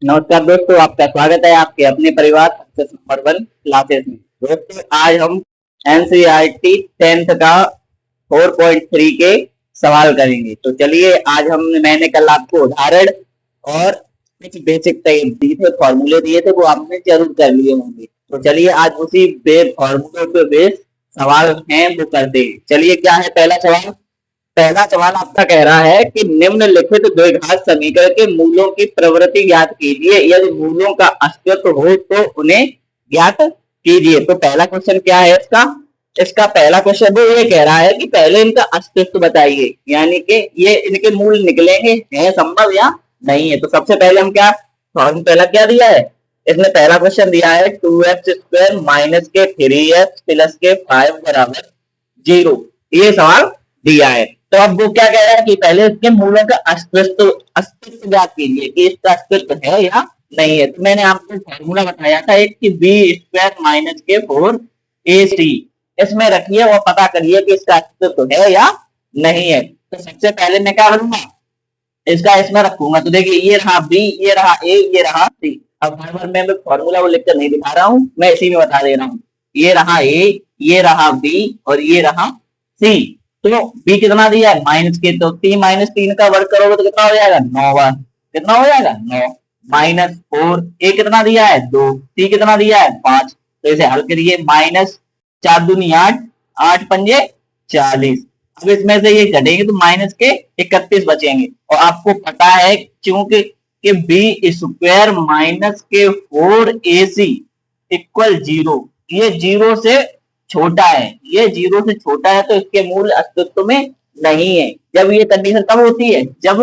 नमस्कार दोस्तों, आपका स्वागत है आपके अपने परिवार सक्सेस नंबर 1 क्लासेस में। दोस्तों, आज हम एनसीईआरटी 10th का 4.3 के सवाल करेंगे। तो चलिए, आज मैंने कल आपको उदाहरण और कुछ बेसिक दिए थे, फॉर्मूले दिए थे, वो आपने जरूर कर लिए होंगे। तो चलिए, आज उसी फॉर्मूले पे बेस सवाल हैं वो करते हैं। चलिए, क्या है पहला सवाल। पहला सवाल आपका कह रहा है कि निम्नलिखित द्विघात समीकरण के मूलों की प्रवृत्ति ज्ञात कीजिए, यदि मूलों का अस्तित्व हो तो उन्हें ज्ञात कीजिए। तो पहला क्वेश्चन क्या है इसका। इसका पहला क्वेश्चन वो ये कह रहा है कि पहले इनका अस्तित्व बताइए, यानी कि ये इनके मूल निकलेंगे, है संभव या नहीं है। तो सबसे पहले हम क्या, पहला क्या दिया है, इसने पहला क्वेश्चन दिया है 2x² माइनस के 3x प्लस के 5 बराबर 0, ये सवाल दिया है। तो अब वो क्या कह रहा है कि पहले इसके मूलों का अस्तित्व ज्ञात कीजिए कि इसका अस्तित्व है या नहीं है। तो मैंने आपको फॉर्मूला बताया था एक कि b² माइनस के 4ac, इसमें रखिए और पता करिए कि इसका अस्तित्व है या नहीं है। तो सबसे पहले मैं क्या करूंगा, इसका इसमें रखूंगा। तो देखिए, ये रहा b, ये रहा a, ये रहा c। अब बार बार मैं फॉर्मूला वो लिखकर नहीं दिखा रहा हूं, मैं इसी में बता दे रहा हूं। ये रहा a, ये रहा b और ये रहा c। तो b कितना दिया है माइनस के, तो 3 - 3 का वर्ग करोगे तो कितना हो जाएगा 9 बार, कितना हो जाएगा 9 माइनस 4, a कितना दिया है 2, c कितना दिया है 5। तो इसे हल करिए, माइनस 4 दूनी 8, 8 पंजे 40। अब इसमें से ये घटेंगे तो माइनस के 31 बचेंगे। और आपको पता है क्योंकि कि b² माइनस के 4ac इक्वल 0, ये 0 से छोटा है, ये 0 से छोटा है, तो इसके मूल अस्तित्व में नहीं है। जब ये कंडीशन कब होती है, जब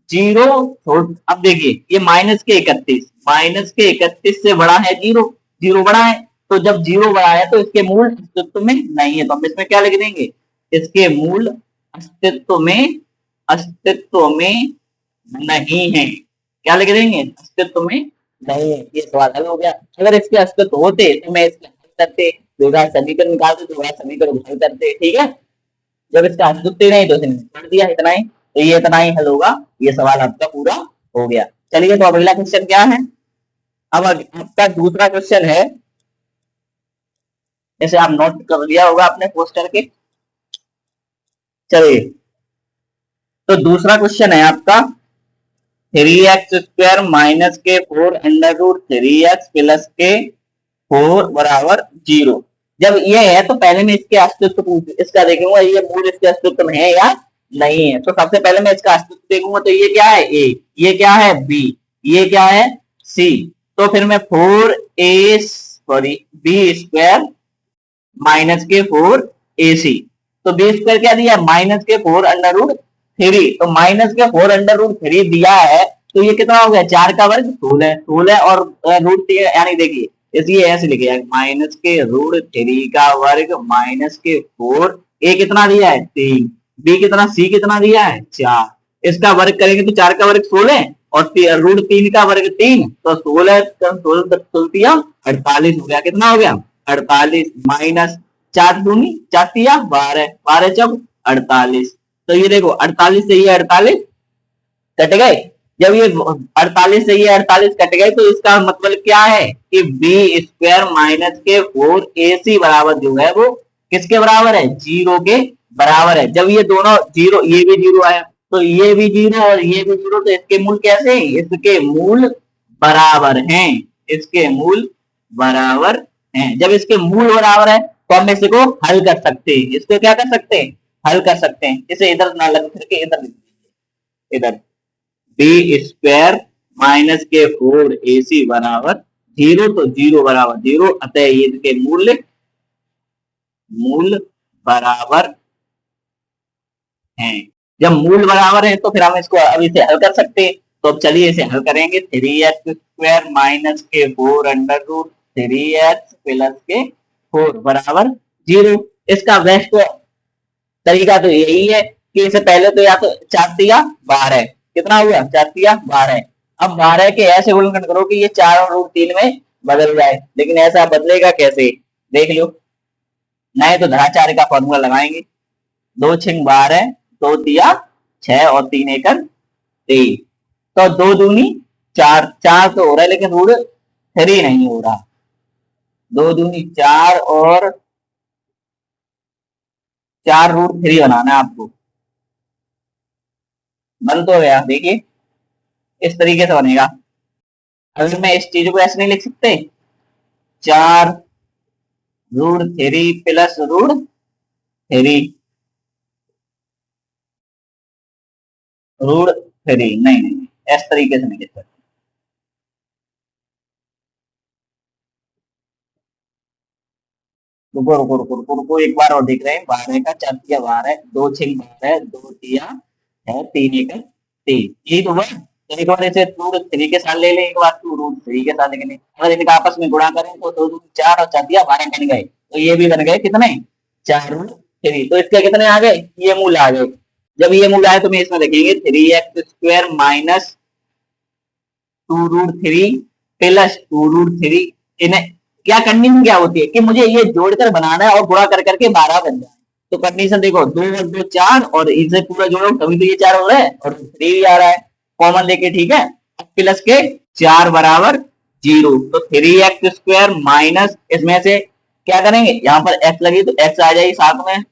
0, अब देखिए ये माइनस के 31 से बड़ा है 0, 0 बड़ा है। तो जब 0 बड़ा है तो इसके मूल अस्तित्व में नहीं है। तो हम इसमें क्या लिख देंगे, इसके मूल अस्तित्व में नहीं है। क्या लिख देंगे, अस्तित्व में नहीं है। ये सवाल हल हो गया। अगर इसके अस्तित्व होते तो मैं इसके हल करते, द्विघात समीकरण निकालते, द्विघात समीकरण हल करते, ठीक है। जब इसका अस्तित्व नहीं तो इसने कर दिया, इतना ही, तो ये इतना ही हल होगा। ये सवाल आपका पूरा हो गया। चलिए, तो अगला क्वेश्चन क्या है। अब आपका दूसरा क्वेश्चन है, इसे आप नोट कर लिया होगा अपने पोस्टर के। चलिए, तो दूसरा क्वेश्चन है आपका 3x² माइनस के 4 अंडर रूट 3x प्लस के 4 बराबर 0। जब ये है तो पहले मैं इसके अस्तित्व इसका देखूंगा, ये मूल इसके अस्तित्व में है या नहीं है। तो सबसे पहले मैं इसका अस्तित्व देखूंगा, तो ये क्या है a, ये क्या है b, ये क्या है c। तो फिर मैं 4b² माइनस के 4ac, तो b² क्या दिया, माइनस के 4 अंडर रूट 3। तो माइनस के 4 अंडर रूट 3 दिया है, तो ये कितना हो गया, 4 का वर्ग 16, 16 और रूट 3, यानी देखिए इसलिए ऐसे लिखे माइनस के रूट 3 का वर्ग माइनस के 4, ए कितना दिया है 3, बी कितना, सी कितना दिया है 4। इसका वर्ग करेंगे तो 4 का वर्ग 16 और रूट 3 का वर्ग 3, तो 16 48 हो गया। कितना हो गया 48 माइनस 4 दूनी 4 तिया 12, 12 चौक 48। तो ये देखो 48 से ये 48 कट गए। जब ये 48 से ये 48 कट गए तो इसका मतलब क्या है कि b² माइनस के 4ac बराबर जो है वो किसके बराबर है, 0 के बराबर है। जब ये दोनों 0, ये भी 0 आया तो ये भी 0 और ये भी 0, तो इसके मूल कैसे हैं, इसके मूल बराबर हैं, इसके मूल बराबर हैं। जब इसके मूल बराबर है तो हम इसको हल कर सकते हैं। इसको क्या कर सकते हैं, हल कर सकते हैं। इसे इधर ना लग करके इधर लिख दीजिए, इधर b² माइनस के 4ac बराबर 0, तो 0 बराबर 0, अतः इसके मूल बराबर हैं। जब मूल बराबर है तो फिर हम इसको अब इसे हल कर सकते हैं। तो अब चलिए इसे हल करेंगे, 3x² माइनस के 4 अंडर रूट 3x प्लस के 4 बराबर 0। इसका बेस्ट तरीका तो यही है कि इसे पहले तो या तो 4 तिया 12, कितना हुआ 4 तिया 12। अब 12 के ऐसे गुणन करो कि ये 4 और रूट 3 में बदल जाए, लेकिन ऐसा बदलेगा कैसे देख लो। नहीं तो धरा 4 का फॉर्मूला लगाएंगे, 2 छिंग 12, 2 तिया 6 और 3 एकड़ 23। तो 2 दूनी चार चार तो हो रहा है लेकिन रूट थ्री नहीं हो रहा। दो दूनी चार और चार रूट थ्री बनाना है आपको। बन तो गया, देखिए इस तरीके से बनेगा। अगर मैं इस चीज को ऐसे नहीं लिख सकते, चार root three plus root three, root three नहीं नहीं, इस तरीके से नहीं लिख सकते। रुको रुको रुको रुको रुको, एक बार और देख रहे हैं। बारह का चार तिया बारह, दो छिंग बारह, दो तिया है, तीन एक तीन, यही तो हुआ। तो एक बार ऐसे रूट थ्री के साथ ले लें, एक बार टू रूट थ्री के साथ लेंगे। अगर इनका आपस में गुणा करें तो दो दो चार और चार तिया बारह बन गए, तो ये भी बन गए कितने, चार रूट थ्री। तो इसके कितने आ गए, ये मूल आ गए। जब ये मूल आए तो मैं इसमें देखेंगे three X square minus two root three plus two root three. इन्हें क्या कंडीशन क्या होती है कि मुझे ये जोड़कर बनाना है और गुणा कर करके 12 बन जाए। तो कंडीशन देखो, दो और दो चार, और इसे पूरा जोड़ो तभी तो ये चार हो रहा है, और थ्री भी आ रहा है कॉमन लेके, ठीक है। प्लस के चार बराबर जीरो, तो थ्री एक्स स्क्वायर माइनस इसमें से क्या करेंगे, यहाँ पर एक्स लगी तो एक्स आ जाएगी साथ में,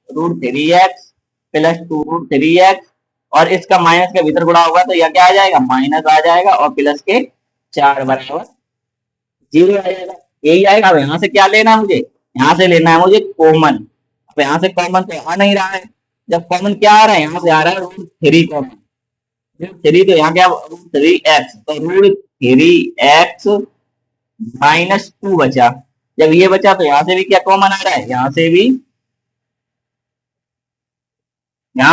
root three X plus two root three X, और इसका माइनस के भीतर गुणा होगा तो यह क्या आ जाएगा, माइनस आ जाएगा, और प्लस के चार बराबर जीरो आ जाएगा। यही आएगा। अब यहाँ से क्या लेना है मुझे, यहाँ से लेना है मुझे कॉमन। अब यहाँ से कॉमन तो आ नहीं रहा है। जब कॉमन क्या आ रहा है, यहाँ से आ रहा है root three common. Root three तो यहाँ क्या, रूट थ्री एक्स, तो root three X minus two बचा। जब ये बचा तो यहाँ से भी क्या कॉमन आ रहा है, यहाँ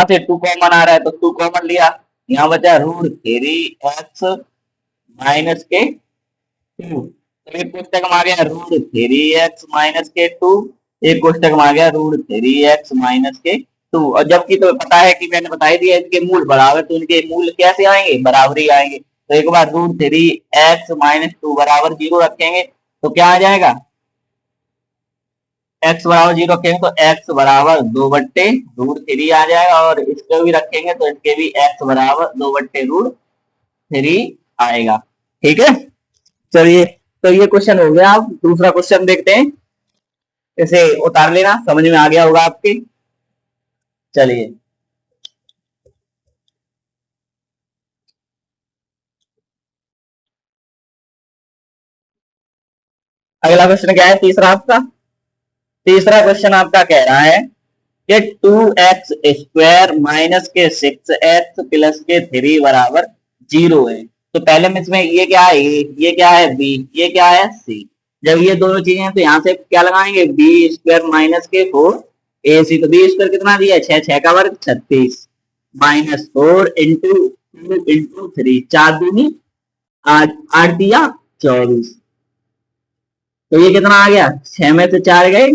से टू कॉमन आ रहा है, तो टू कॉमन लिया। यहाँ बचा रूट थ्री एक्स माइनस के टू, तो एक कोष्टक में आ गया रूट थ्री एक्स माइनस के टू, एक कोष्टक में आ गया रूट थ्री एक्स माइनस के टू। और जबकि तो पता है कि मैंने बता ही दिया इनके मूल बराबर, तो इनके मूल कैसे आएंगे, बराबरी आएंगे। तो एक बार root three X minus two बराबर जीरो रखेंगे तो क्या आ जाएगा, एक्स बराबर जीरो रखेंगे तो एक्स बराबर दो बट्टे रूट थ्री आ जाएगा, और इसको भी रखेंगे तो इसके भी एक्स बराबर दो बट्टे रूट थ्री आएगा। ठीक है, चलिए तो ये क्वेश्चन हो गया। आप दूसरा क्वेश्चन देखते हैं, इसे उतार लेना, समझ में आ गया होगा आपके। चलिए अगला क्वेश्चन क्या है, तीसरा आपका। तीसरा क्वेश्चन आपका कह रहा है कि टू एक्स स्क्वायर माइनस के सिक्स एक्स प्लस के थ्री बराबर जीरो है। तो पहले में इसमें ये क्या है, ये क्या है बी, ये क्या है सी। जब ये दोनों चीजें हैं तो यहाँ से क्या लगाएंगे, बी स्क्वायर माइनस के फोर ए सी। तो बी स्क्वायर कितना दिया है, छह, छह का वर्ग 36 minus four into two into three, चार दूनी आठ, आठ दिया 24। तो ये कितना आ गया, छह में से चार गए,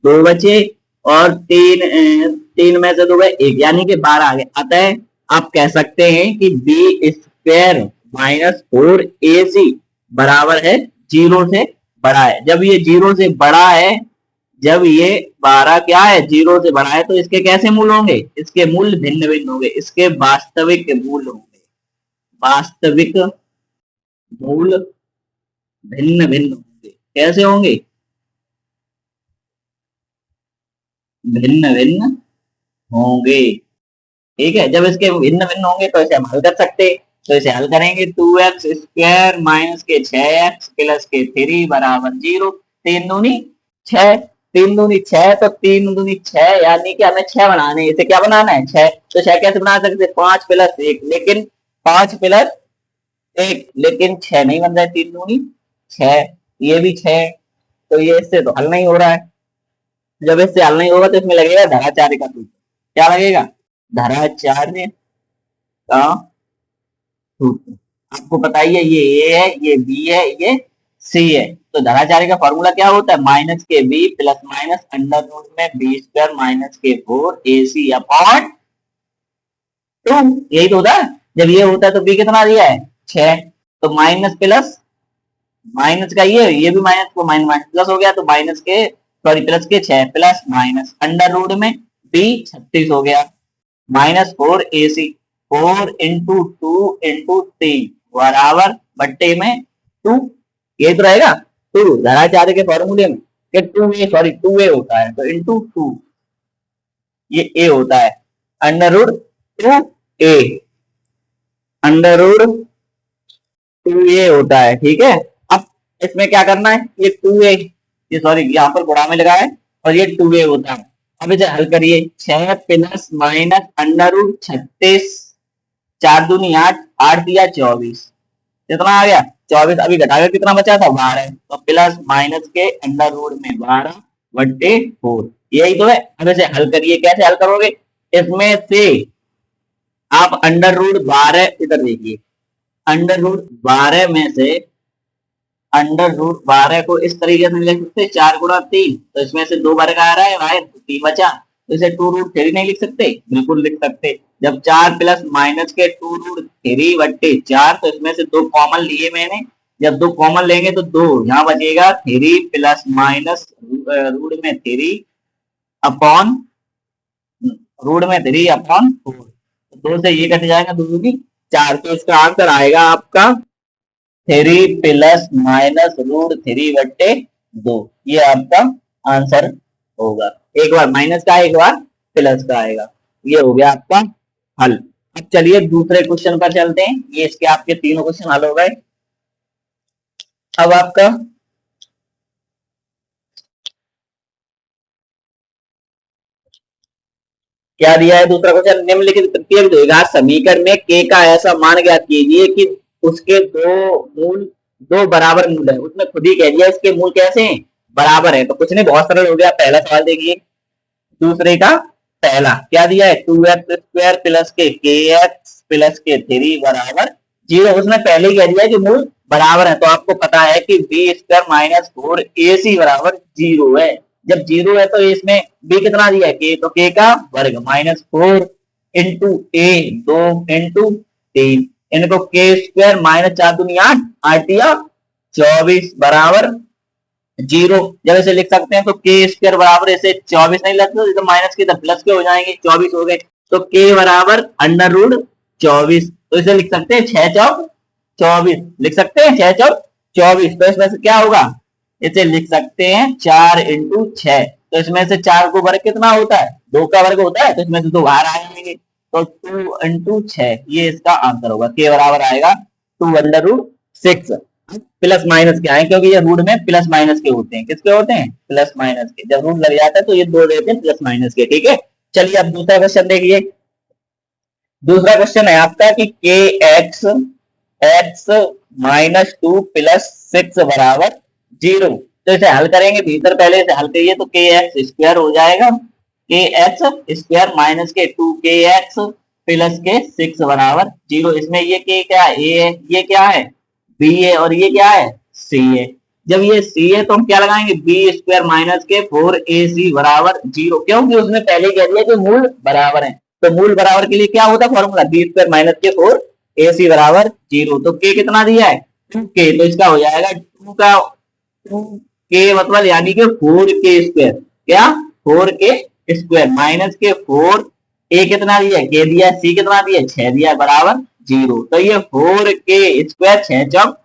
दो बचे, और तीन में से दो गए एक, यानी कि 12 आ गए। अतः आप कह सकते हैं कि B square minus four A सी बराबर है जीरो से बड़ा है। जब ये जीरो से बड़ा है, जब ये 12 क्या है, जीरो से बड़ा है, तो इसके कैसे मूल होंगे, इसके मूल भिन्न भिन्न होंगे, इसके वास्तविक मूल होंगे, वास्तविक मूल भिन्न भिन्न होंगे। कैसे होंगे, भिन्न भिन्न होंगे। ठीक है, जब इसके भिन्न भिन्न होंगे तो इसे हम हल कर सकते हैं। तो इसे हल करेंगे, टू एक्स स्क्वायर माइनस के छह एक्स प्लस के थ्री बराबर जीरो। तीन दूनी छह, तीन दूनी छह, तो तीन दूनी छह, यानी कि हमें छह बनाने हैं। इसे क्या बनाना है, छह। तो छह कैसे बना सकते, पांच प्लस एक, लेकिन पांच प्लस एक, लेकिन छह नहीं बन रहा है, तीन दूनी छह, ये भी छह। तो ये इससे तो हल नहीं हो रहा है। जब इससे हल नहीं होगा तो इसमें लगेगा धराचार्य का सूत्र। क्या लगेगा, धराचार्य का सूत्र। आपको पता ही है, ये ए है, ये बी है, ये सी है। तो धराचार्य का फॉर्मूला क्या होता है, माइनस के B plus minus under root में बी स्क्वायर माइनस के four A C upon two. यही तो होता है। जब ये होता है तो बी कितना दिया है, छह। तो माइनस प्लस माइनस का ये भी माइनस को माइनस माइनस प्लस हो गया, तो माइनस के सॉरी प्लस के छह प्लस माइनस अंडर रूट में बी 36 हो गया माइनस फोर ए सी। 4 × 2 × 3 बराबर बट्टे में 2, ये तो रहेगा 2 धराचार्य के फॉर्मूले में कि 2a होता है, तो इंटू 2 ये a होता है, √2a √2a होता है। ठीक है, अब इसमें क्या करना है, ये 2a, ये सॉरी यहाँ पर गुणा में लगा है और ये 2a होता है। अब इसे हल करिए, 6 प्लस माइनस √36, 4 दूनी 8, 8 दिया 24, कितना आ गया 24। अभी घटाकर कितना बचा था 12, तो प्लस माइनस के अंडर रूट में 12/4, यही तो है। अब इसे हल करिए, कैसे हल करोगे, इसमें से आप √12 इधर देखिए, √12 में से √12 को इस तरीके से लिख सकते 4 × 3, तो इसमें से 2 वर्ग आ रहा है बाहर, 3 बचा, तो इसे 2√3 नहीं लिख सकते, बिल्कुल लिख सकते। जब 4 प्लस माइनस के 2√3/4, तो इसमें से 2 कॉमन लिए मैंने, जब 2 कॉमन लेंगे तो 2 यहाँ बचेगा, 3 प्लस माइनस रूट में 3 अपॉन 4, 2 से ये कट जाएगा, 2 दूनी 4, तो इसका आंसर आएगा आपका 3 प्लस माइनस √3/2, ये आपका आंसर होगा। एक बार माइनस का, एक बार प्लस का आएगा, ये हो गया आपका हल। अब चलिए दूसरे क्वेश्चन पर चलते हैं, ये इसके आपके तीनों क्वेश्चन हल हो गए। अब आपका क्या दिया है दूसरा क्वेश्चन, निम्नलिखित प्रत्येक द्विघात समीकरण में k का ऐसा मान ज्ञात कीजिए कि उसके दो बराबर मूल है। उसने खुद ही कह दिया इसके मूल कैसे हैं, बराबर है, तो कुछ नहीं, बहुत सरल हो गया। पहला सवाल देखिए, दूसरे का पहला क्या दिया है, 2x² प्लस के kx प्लस के 3 बराबर 0। उसने पहले ही कह दिया कि मूल बराबर है, तो आपको पता है कि b² माइनस 4ac बराबर 0 है। जब 0 है तो इसमें b कितना दिया है, k, तो k का वर्ग माइनस 4 इंटू a 2 इंटू 3, इनको k² माइनस 4 दूनी 8, 8 या 24 बराबर 0। जब इसे लिख सकते हैं तो k² बराबर, इसे 24 नहीं लगता तो माइनस के प्लस के हो जाएंगे, 24 हो गए, तो k बराबर √24, तो इसे लिख सकते हैं 6 चौक 24, लिख सकते हैं 6 चौक 24। तो इसमें से क्या होगा, इसे लिख सकते हैं 4 × 6, तो इसमें से 4 को वर्ग कितना होता है, 2 का वर्ग होता है, तो इसमें से 2 बाहर आ जाएंगे, तो 2 × 6 ये इसका आंसर होगा। k बराबर आएगा 2√6। प्लस माइनस क्या है, क्योंकि ये रूट में प्लस माइनस के होते हैं, किसके होते हैं, प्लस माइनस के, जब रूट लग जाता है तो ये 2 देते हैं प्लस माइनस के। ठीक है, चलिए अब दूसरा क्वेश्चन देखिए। दूसरा क्वेश्चन है आपका कि kx -2 + 6 बराबर 0, तो इसे हल करेंगे, भीतर पहले इसे हल करिए, तो kx² हो जाएगा, kx² माइनस के 2kx प्लस के 6 बराबर 0। इसमें ये k क्या है, a है, ये क्या है b है, और ये क्या है c है। जब ये c है तो हम क्या लगाएंगे, b² माइनस के 4ac बराबर 0, क्योंकि उसने पहले कह दिया कि मूल बराबर है, तो मूल बराबर के लिए क्या होता है फॉर्मूला, b² माइनस के 4ac बराबर 0। तो k कितना दिया है 2k, तो इसका हो जाएगा 2k मतलब यानी कि 4k², क्या 4k² माइनस के 4a कितना दिया, k दिया, c कितना दिया 6 दिया बराबर 0। तो ये 4k² 6 चौक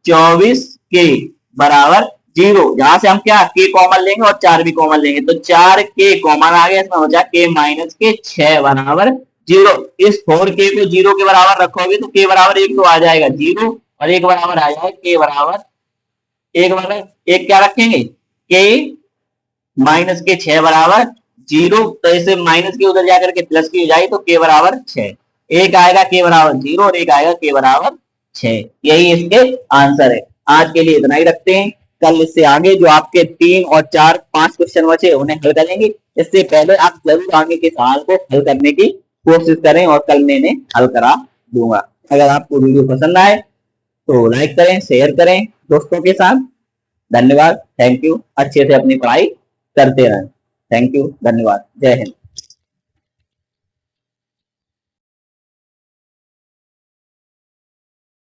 24k बराबर 0। जहां से हम क्या k कॉमन लेंगे और 4 भी कॉमन लेंगे, तो 4k कॉमन आ गया, इसमें हो जाए k माइनस के 6 बराबर 0। इस 4k को 0 के बराबर रखोगे तो k बराबर 1 तो आ जाएगा 0, और 1 बराबर आ जाएगा k बराबर 1 क्या रखेंगे, k माइनस के 6 बराबर 0, तो इसे माइनस के उधर जाकर के प्लस की हो जाएगी, तो k बराबर 6, एक आएगा k बराबर 0 और एक आएगा k बराबर 6, यही इसके आंसर है। आज के लिए इतना ही रखते हैं, कल इससे आगे जो आपके 3 और 4 5 क्वेश्चन बचे उन्हें हल करेंगे। इससे पहले आप जरूर आगे के सवाल को हल करने की कोशिश करें, और कल मैं इन्हें हल करा दूंगा। अगर आपको वीडियो पसंद आए तो लाइक करें, शेयर करें दोस्तों के साथ। धन्यवाद, थैंक यू। अच्छे से अपनी पढ़ाई करते रहें। थैंक यू, धन्यवाद, जय हिंद।